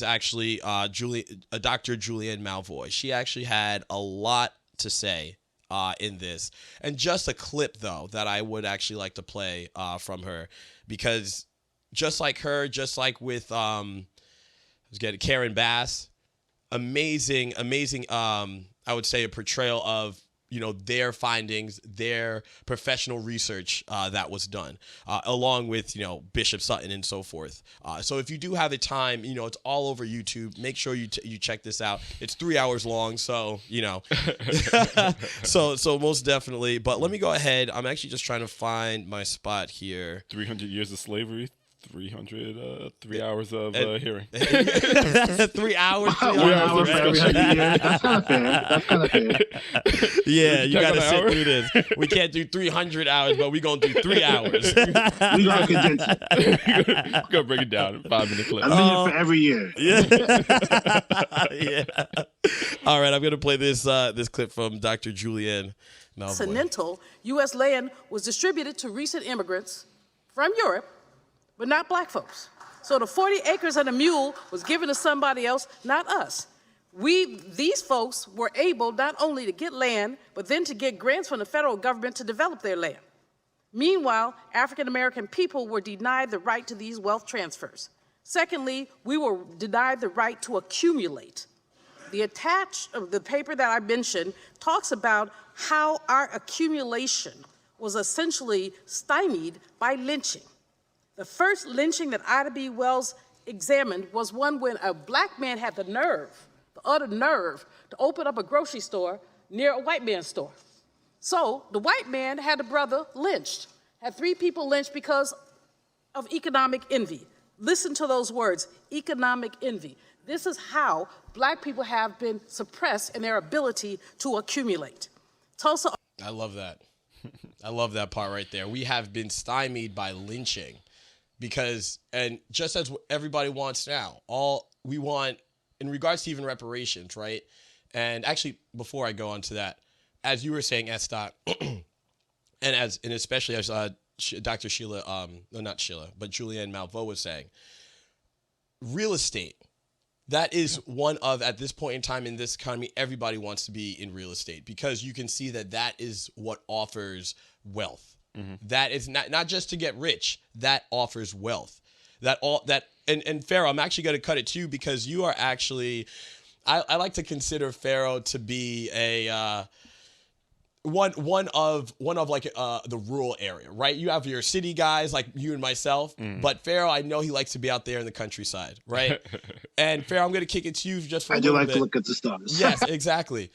actually Dr. Julianne Malveaux. She actually had a lot to say in this, and just a clip though that I would actually like to play from her, because just like her, just like with let's get it, Karen Bass, amazing. I would say a portrayal of their findings, their professional research that was done, along with Bishop Sutton and so forth. So if you do have the time, it's all over YouTube. Make sure you check this out. It's 3 hours long, so so most definitely. But let me go ahead. I'm actually just trying to find my spot here. 300 years of slavery. 3 hours of hearing. 3 hours. 1 hour for every 100 years. That's kind of fair. That's kind of fair. Yeah, you got to sit through this. We can't do 300 hours, but we're going to do 3 hours. We got to condense it. We're going to break it down in 5-minute clips. A minute for every year. Yeah. Yeah. All right, I'm going to play this clip from Dr. Julianne Malveaux. Continental U.S. land was distributed to recent immigrants from Europe, but not black folks. So the 40 acres and a mule was given to somebody else, not us. These folks were able not only to get land, but then to get grants from the federal government to develop their land. Meanwhile, African American people were denied the right to these wealth transfers. Secondly, we were denied the right to accumulate. The paper that I mentioned talks about how our accumulation was essentially stymied by lynching. The first lynching that Ida B. Wells examined was one when a black man had the utter nerve, to open up a grocery store near a white man's store. So the white man had a brother lynched, had 3 people lynched because of economic envy. Listen to those words, economic envy. This is how black people have been suppressed in their ability to accumulate. Tulsa. I love that. I love that part right there. We have been stymied by lynching. Because, and just as everybody wants now, all we want in regards to even reparations, right? And actually, before I go on to that, as you were saying, Estot, and especially as Dr. Sheila, no, not Sheila, but Julianne Malveaux was saying, real estate, that is one of, at this point in time in this economy, everybody wants to be in real estate, because you can see that is what offers wealth. Mm-hmm. That is not just to get rich. That offers wealth. And Pharaoh, I'm actually going to cut it to you, because you are actually, I like to consider Pharaoh to be a one of like the rural area, right? You have your city guys like you and myself, but Pharaoh, I know he likes to be out there in the countryside, right? And Pharaoh, I'm going to kick it to you just for a little bit. I do like to look at the stars. Yes, exactly.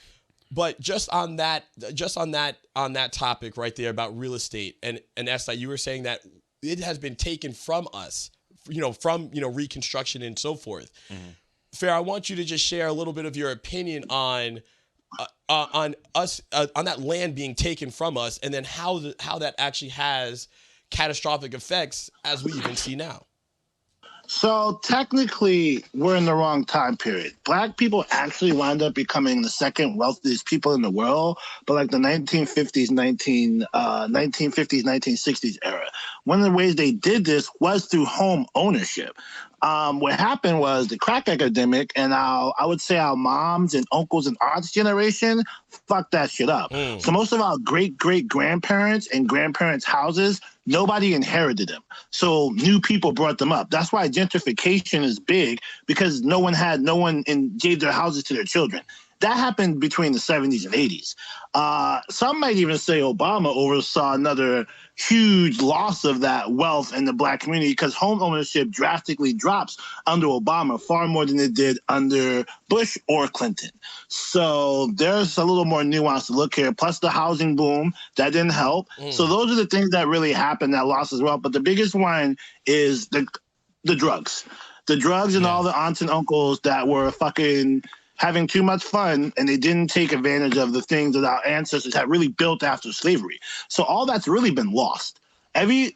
But just on that topic right there about real estate, and Esther, you were saying that it has been taken from us, from Reconstruction and so forth. Mm-hmm. Fair, I want you to just share a little bit of your opinion on us on that land being taken from us, and then how that actually has catastrophic effects as we even see now. So technically, we're in the wrong time period. Black people actually wound up becoming the second wealthiest people in the world, but like the 1950s, 1960s era. One of the ways they did this was through home ownership. What happened was the crack epidemic, and I would say our moms and uncles and aunts generation fucked that shit up. So most of our great-great-grandparents and grandparents' houses, nobody inherited them. So new people brought them up. That's why gentrification is big, because no one gave their houses to their children. That happened between the 70s and 80s. Some might even say Obama oversaw another huge loss of that wealth in the black community, because home ownership drastically drops under Obama far more than it did under Bush or Clinton. So there's a little more nuance to look here. Plus the housing boom, that didn't help. So those are the things that really happened that lost as well. But the biggest one is the drugs. The drugs and all the aunts and uncles that were fucking having too much fun, and they didn't take advantage of the things that our ancestors had really built after slavery. So all that's really been lost.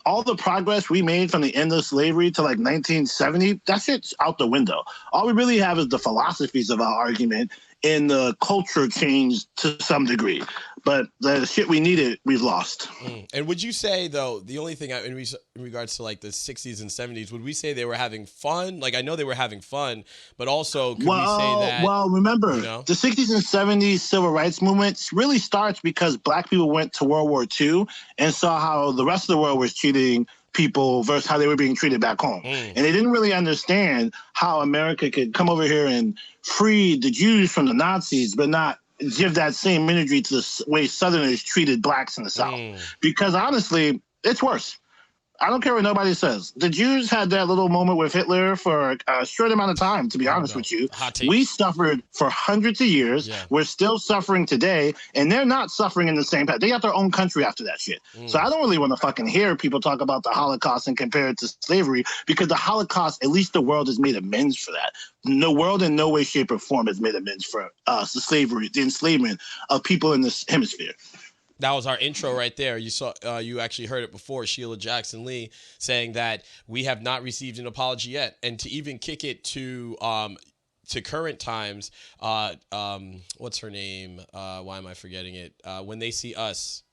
All the progress we made from the end of slavery to like 1970, that shit's out the window. All we really have is the philosophies of our argument in the culture changed to some degree. But the shit we needed, we've lost. And would you say, though, the only thing in regards to like the 60s and 70s, would we say they were having fun? Like, I know they were having fun, but also could we say that? Well, remember, the 60s and 70s civil rights movement really starts because black people went to World War II and saw how the rest of the world was treating people versus how they were being treated back home. And they didn't really understand how America could come over here and free the Jews from the Nazis, but not give that same imagery to the way Southerners treated blacks in the South. Because honestly, it's worse. I don't care what nobody says. The Jews had that little moment with Hitler for a short amount of time, to be honest with you. We suffered for hundreds of years. Yeah. We're still suffering today, and they're not suffering in the same path. They got their own country after that shit. So I don't really want to fucking hear people talk about the Holocaust and compare it to slavery, because the Holocaust, at least the world has made amends for that. The world in no way, shape, or form has made amends for the slavery, the enslavement of people in this hemisphere. That was our intro right there. You saw, you actually heard it before, Sheila Jackson Lee saying that we have not received an apology yet. And to even kick it to current times, what's her name? Why am I forgetting it? When They See Us,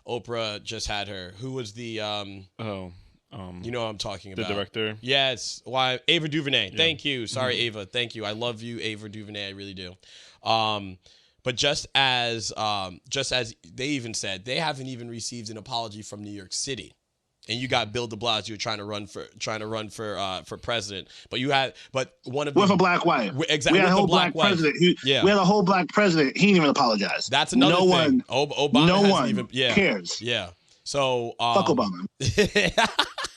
Oprah just had her. Who was the you know what I'm talking about? The director. Yes. Ava DuVernay. Yeah. Thank you. Sorry, Ava. Thank you. I love you, Ava DuVernay. I really do. But just as they even said, they haven't even received an apology from New York City, and you got Bill de Blasio trying to run for president. But one of with a black wife, exactly. We had a whole black president. We had a whole black president. He didn't even apologize. That's another thing. Obama no hasn't one even cares. Yeah. So fuck Obama.